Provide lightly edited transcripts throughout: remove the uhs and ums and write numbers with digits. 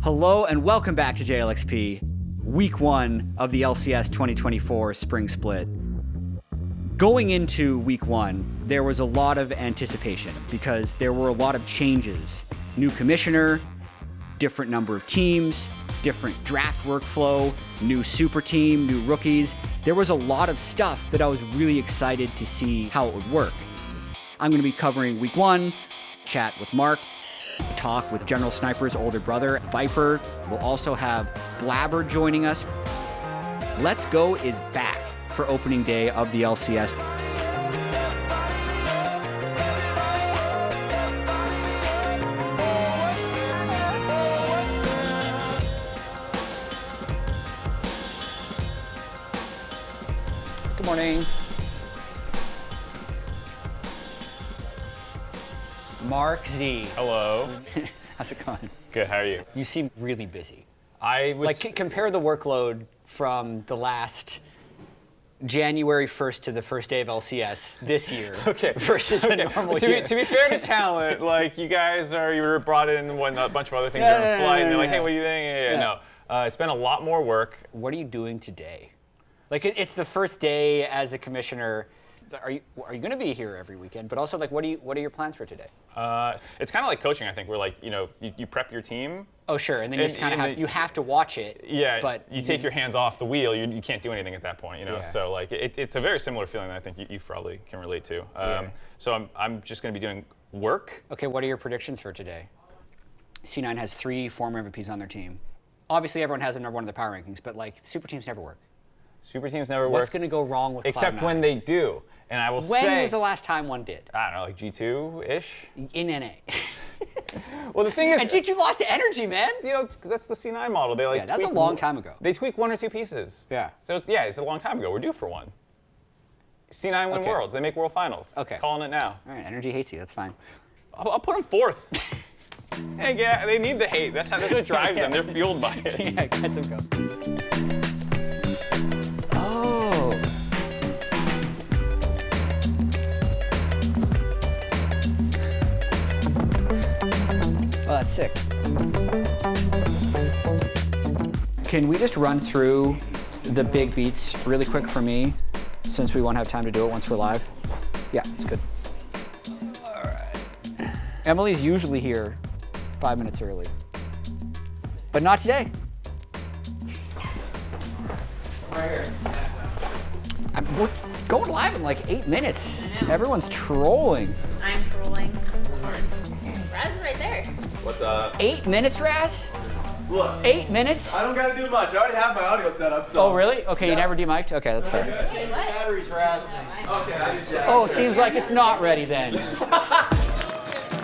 Hello and welcome back to JLXP, week 1 of the LCS 2024 spring split. Going into week 1, there was a lot of anticipation because there were a lot of changes. New commissioner, different number of teams, different draft workflow, new super team, new rookies. There was a lot of stuff that I was really excited to see how it would work. I'm going to be covering week 1, chat with Mark, talk with General Sniper's older brother, Viper. We'll also have Blaber joining us. Let's Go is back for opening day of the LCS. Good morning. MarkZ. Hello. How's it going? Good, how are you? You seem really busy. I would Compare the workload from the last January 1st to the first day of LCS this year versus a normal year. To be fair to talent, like you were brought in when a bunch of other things are in flight, and they're like, hey, what do you think? No, it's been a lot more work. What are you doing today? Like it's the first day as a commissioner. Are you going to be here every weekend? But also, like, what are your plans for today? It's kind of like coaching, I think, where like you prep your team. Oh sure, and then you just kind of have to watch it. Yeah, but you take your hands off the wheel. You can't do anything at that point, Yeah. So like it's a very similar feeling that I think you probably can relate to. So I'm just going to be doing work. Okay, what are your predictions for today? C9 has 3 former MVPs on their team. Obviously, everyone has them number 1 in the power rankings, but like super teams never work. Super teams never work. What's going to go wrong with Except Cloud9? when they do. And I will say... When was the last time one did? I don't know, like G2-ish? In NA. Well, the thing is... And G2 lost to Energy, man! That's the C9 model. They like that's a long time ago. They tweak 1 or 2 pieces. Yeah. So it's a long time ago. We're due for one. C9 win Worlds. They make World Finals. Okay. Calling it now. All right, Energy hates you. That's fine. I'll put them 4th. Hey, yeah, they need the hate. That's what drives them. They're fueled by it. Yeah, get some go. Oh, that's sick. Can we just run through the big beats really quick for me, since we won't have time to do it once we're live? Yeah, it's good. All right. Emily's usually here 5 minutes early, but not today. Right here. We're going live in like 8 minutes. Everyone's trolling. I'm trolling. Raz is right there. What's up? 8 minutes, Raz? Look. 8 minutes? I don't gotta do much. I already have my audio set up. So. Oh, really? Okay, you never demiked? Okay, that's fair. Wait, what? Batteries, Raz. Okay, I just Oh, seems like it's not ready then.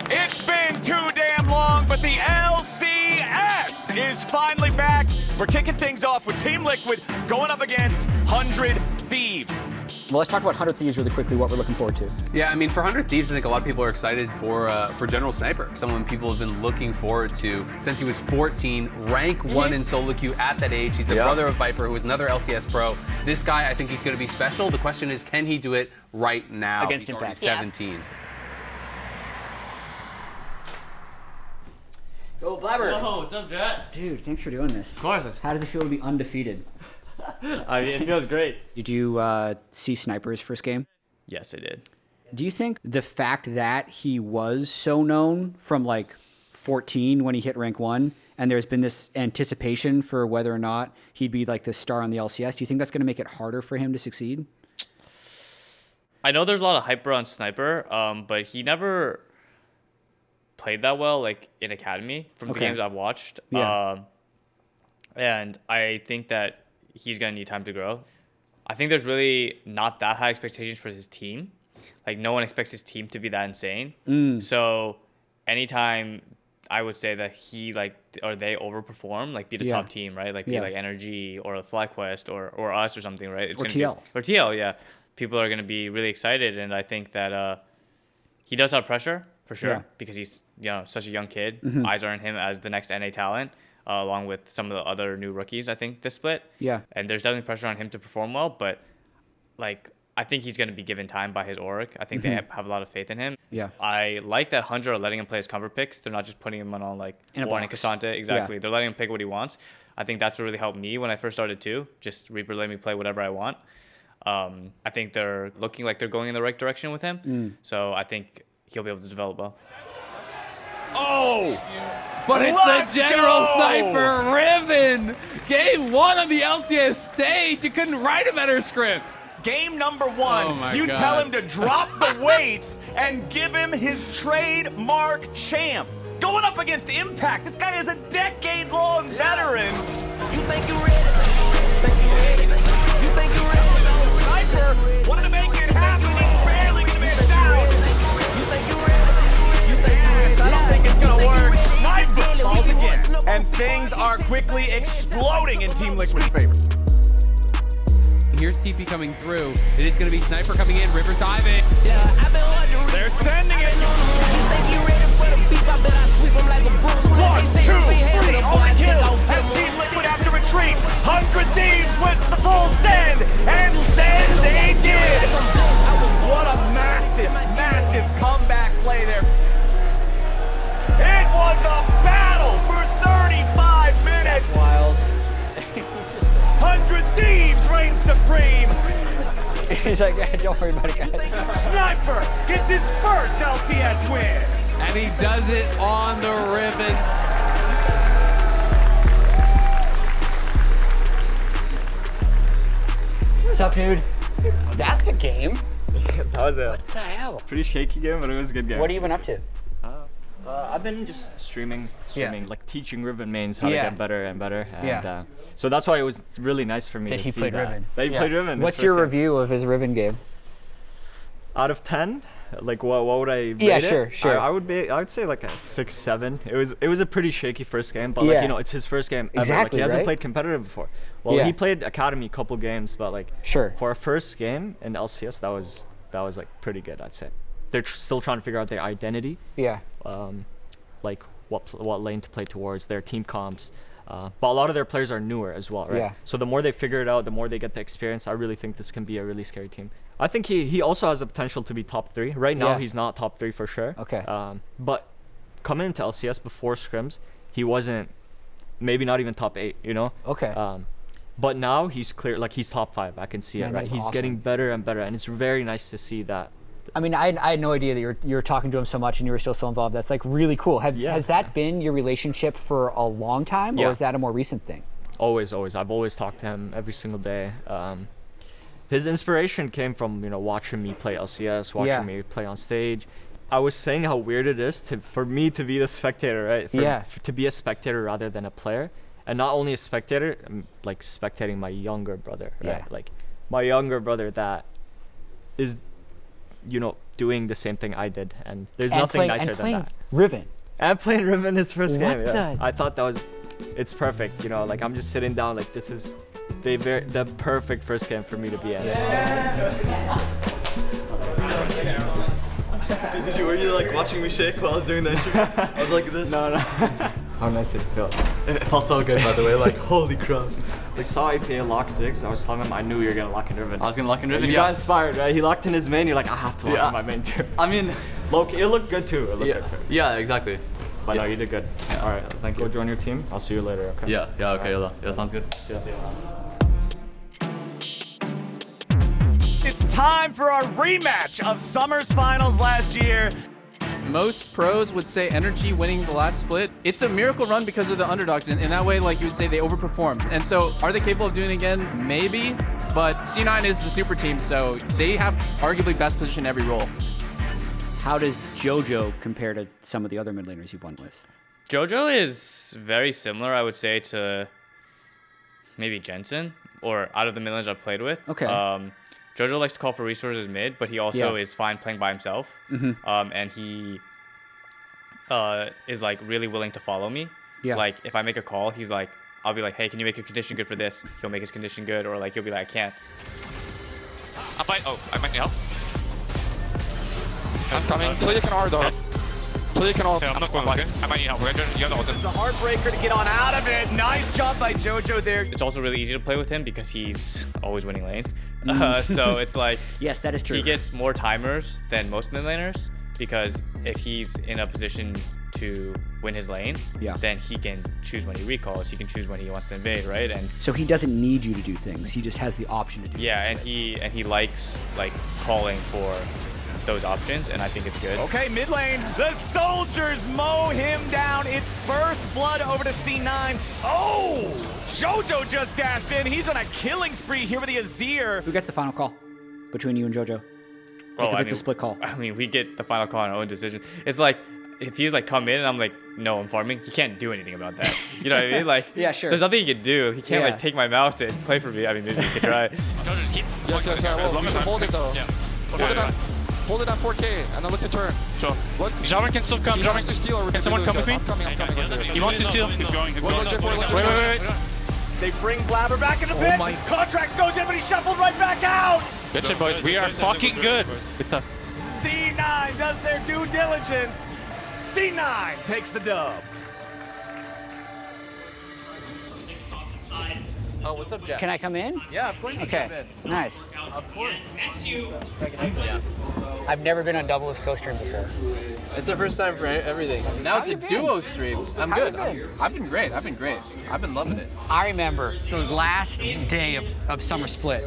It's been too damn long, but the LCS is finally back. We're kicking things off with Team Liquid going up against 100 Thieves. Well, let's talk about 100 Thieves really quickly, what we're looking forward to. Yeah, I mean, for 100 Thieves, I think a lot of people are excited for General Sniper, someone people have been looking forward to since he was 14, rank 1 in solo queue at that age. He's the brother of Viper, who is another LCS pro. This guy, I think he's going to be special. The question is, can he do it right now? Against he's already Impact. 17. Go, Blaber. Whoa, what's up, Jatt? Dude, thanks for doing this. Of course. How does it feel to be undefeated? I mean, it feels great. Did you see Sniper's first game? Yes, I did. Do you think the fact that he was so known from like 14 when he hit rank 1, and there's been this anticipation for whether or not he'd be like the star on the LCS, do you think that's going to make it harder for him to succeed? I know there's a lot of hype around Sniper, but he never played that well, like in Academy, from the games I've watched. Yeah. And I think that he's going to need time to grow. I think there's really not that high expectations for his team. Like, no one expects his team to be that insane. So anytime I would say that he, like, or they overperform, like, be the top team, right? Like, be like Energy or FlyQuest or us or something, right? It's Or TL. Or TL, yeah. People are going to be really excited. And I think that he does have pressure, for sure, because he's, such a young kid. Eyes are on him as the next NA talent. Along with some of the other new rookies, I think, this split. Yeah. And there's definitely pressure on him to perform well, but, like, I think he's going to be given time by his org. I think they have a lot of faith in him. Yeah. I like that 100 are letting him play his comfort picks. They're not just putting him on like In a Warren and box. Cassante. Exactly. Yeah. They're letting him pick what he wants. I think that's what really helped me when I first started too. Just Reaper let me play whatever I want. I think they're looking like they're going in the right direction with him. So I think he'll be able to develop well. Oh! But it's Let's the General go! Sniper Riven. Game 1 on the LCS stage. You couldn't write a better script. Game number 1, Oh my you God. tell him to drop the weights and give him his trademark champ. Going up against Impact, this guy is a decade-long veteran. You think you ready? You think you ready? Sniper wanted to make it happen, he's barely gonna make it down. You think you ready? You think you ready? I don't think it's gonna work. Sniper falls again, and things are quickly exploding in Team Liquid's favor. Here's TP coming through. It is going to be Sniper coming in. River diving. Yeah, I've been wondering. They're sending it. You think you ready for the beef? I bet I sweep him like a broom. 1, 2, 3, only kill as Team Liquid have to retreat. 100 Thieves with the full send, and send they did. What a massive, massive comeback play there. It was a battle for 35 minutes. Wild. 100 Thieves reign supreme. He's like, don't worry about it, guys. Sniper gets his first LCS win. And he does it on the Riven. What's up, dude? That's a game. That was a What the hell? pretty shaky game, but it was a good game. What have you been up to? I've been just streaming, like teaching Riven mains how Yeah. to get better and better. And, Yeah. so that's why it was really nice for me That to he see played that. Riven. That he played Riven. his What's first your game. review of his Riven game? Out of 10? Like what would I rate Yeah, it? sure. I would say like a 6, 7. It was a pretty shaky first game, but like Yeah. you know, it's his first game ever. Like Exactly, he hasn't right? played competitive before. Well, Yeah. he played Academy a couple games, but like Sure. for a first game in LCS, that was like pretty good, I'd say. They're still trying to figure out their identity. Yeah. Like what lane to play towards, their team comps. But a lot of their players are newer as well, right? Yeah. So the more they figure it out, the more they get the experience. I really think this can be a really scary team. I think he also has the potential to be top 3. Right now, Yeah. he's not top 3 for sure. Okay. But coming into LCS before scrims, he wasn't, maybe not even top 8, you know? Okay. But now he's clear, like he's top 5. I can see Man, it, that right? was He's awesome. getting better and better, and it's very nice to see that. I mean, I had no idea that you were talking to him so much and you were still so involved. That's like really cool. Yeah. Has that been your relationship for a long time, or Yeah. is that a more recent thing? Always. I've always talked to him every single day. His inspiration came from, you know, watching me play LCS, watching Yeah. me play on stage. I was saying how weird it is for me to be the spectator, right? Yeah. To be a spectator rather than a player. And not only a spectator, I'm like spectating my younger brother, right? Yeah. Like my younger brother that is, you know, doing the same thing I did. And there's nothing nicer than that. Riven. And playing Riven his first What game. Yeah. the- I thought it's perfect. You know, like I'm just sitting down, like this is the perfect first game for me to be in. Were you like watching me shake while I was doing the intro? I was like this. No. How nice did it feel? It felt so good, by the way. Like holy crap. I saw APA lock 6. I was telling him I knew you were gonna lock in Riven. I was gonna lock in Riven. You Yeah. got inspired, right? He locked in his main. You're like, I have to lock Yeah. in my main too. I mean, Loki, it looked good too. It looked yeah, good too. yeah, exactly. But Yeah. no, you did good. All right, Thank go you. join your team. I'll see you later. Okay. Yeah, okay, yeah, sounds good. See ya. It's time for our rematch of Summer's Finals last year. Most pros would say Energy winning the last split. It's a miracle run because of the underdogs. In that way, like you would say, they overperformed. And so are they capable of doing it again? Maybe. But C9 is the super team, so they have arguably best position in every role. How does JoJo compare to some of the other mid laners you've won with? JoJo is very similar, I would say, to maybe Jensen, or out of the mid laners I've played with. Okay. JoJo likes to call for resources mid, but he also Yeah. is fine playing by himself. And he is like really willing to follow me. Yeah. Like if I make a call, he's like, I'll be like, hey, can you make your condition good for this? He'll make his condition good, or like he'll be like, I can't. I might need help. I'm coming. So you can R though. So you can also. Okay, I'm not going, okay? I might need help, okay? You have the ult. It's a heartbreaker to get on out of it. Nice job by JoJo there. It's also really easy to play with him because he's always winning lane. So it's like yes, that is true. He gets more timers than most mid laners because if he's in a position to win his lane, then he can choose when he recalls. He can choose when he wants to invade, right? And so he doesn't need you to do things. He just has the option to do. Yeah, things, and he likes like calling for those options, and I think it's good. Okay, mid lane, the soldiers mow him down. It's first blood over to C9. Oh, JoJo just dashed in. He's on a killing spree here with the Azir. Who gets the final call between you and JoJo? Well, if it's a split call. I mean, we get the final call on our own decision. It's like, if he's like come in and I'm like, no, I'm farming, he can't do anything about that. You know what I mean? Like, yeah, sure. There's nothing he can do. He can't like take my mouse and play for me. I mean, maybe he could try. Just keep yes, well, we should hold it though. Yeah. Hold it at 4K and then look to turn. Sure. Jarvan can still come. Jarvan can steal. Can someone come with me? I'm coming. He wants to steal. He's going. Wait. They bring Blaber back in the pit. Contracts goes in, but he's shuffled right back out. Good shit, boys. We are fucking good. It's a C9 does their due diligence. C9 takes the dub. Oh, what's up, Jatt? Can I come in? Yeah, of course you can come in. Nice. Of course. Second exit, yeah. I've never been on Doublelift co-stream before. It's the first time for everything. Now it's a duo stream. I'm good. I've been great. I've been loving it. I remember the last day of Summer Split,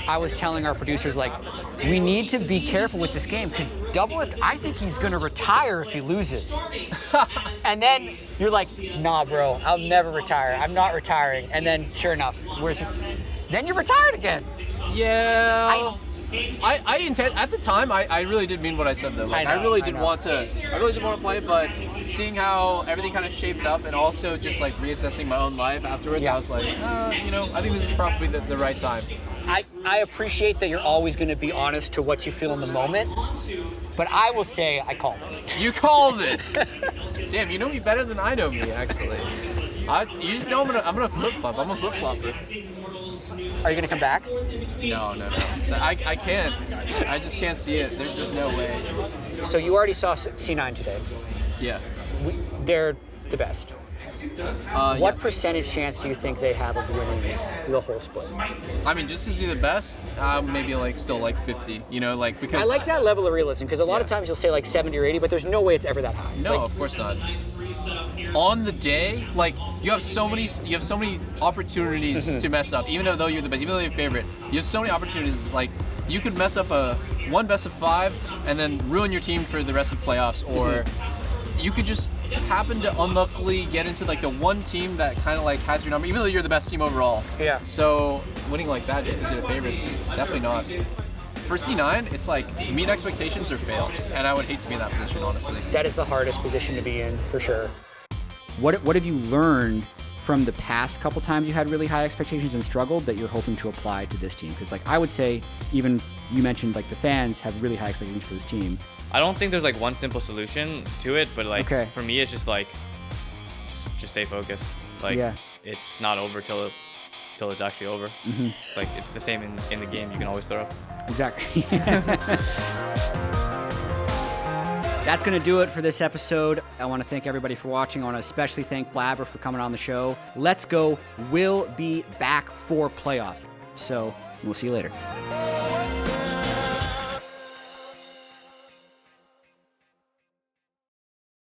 I was telling our producers, like, we need to be careful with this game because Doublelift, I think he's gonna retire if he loses. And then you're like, nah, bro, I'll never retire. I'm not retiring. And then, sure enough, then you're retired again. Yeah. I intend at the time I really did mean what I said though. Like I really did want to play, but seeing how everything kind of shaped up and also just like reassessing my own life afterwards, I was like, you know, I think this is probably the right time. I appreciate that you're always going to be honest to what you feel in the moment, but I will say I called it. You called it. Damn, you know me better than I know me actually. You just know I'm gonna flip flop. I'm a flip flopper. Are you gonna come back? No. I can't. I just can't see it. There's just no way. So you already saw C9 today. Yeah. They're the best. What percentage chance do you think they have of winning the whole split? I mean, just because you're the best, maybe like still like 50. You know, like because I like that level of realism because a lot of times you'll say like 70 or 80, but there's no way it's ever that high. No, of course not. On the day, like you have so many opportunities to mess up. Even though you're the best, even though you're favorite, you have so many opportunities. Like you could mess up one best of 5 and then ruin your team for the rest of playoffs, or you could just happen to unluckily get into like the one team that kind of like has your number, even though you're the best team overall. Yeah. So winning like that just because you're the favorites, definitely not. For C9, it's like meet expectations or fail, and I would hate to be in that position, honestly. That is the hardest position to be in, for sure. What have you learned from the past couple times you had really high expectations and struggled that you're hoping to apply to this team? Because like I would say, even you mentioned like the fans have really high expectations for this team. I don't think there's like one simple solution to it, but like for me, it's just like just stay focused. Like it's not over till it's actually over. It's like it's the same in the game. You can always throw up. Exactly. That's going to do it for this episode. I want to thank everybody for watching. I want to especially thank Blaber for coming on the show. Let's Go will be back for playoffs. So we'll see you later.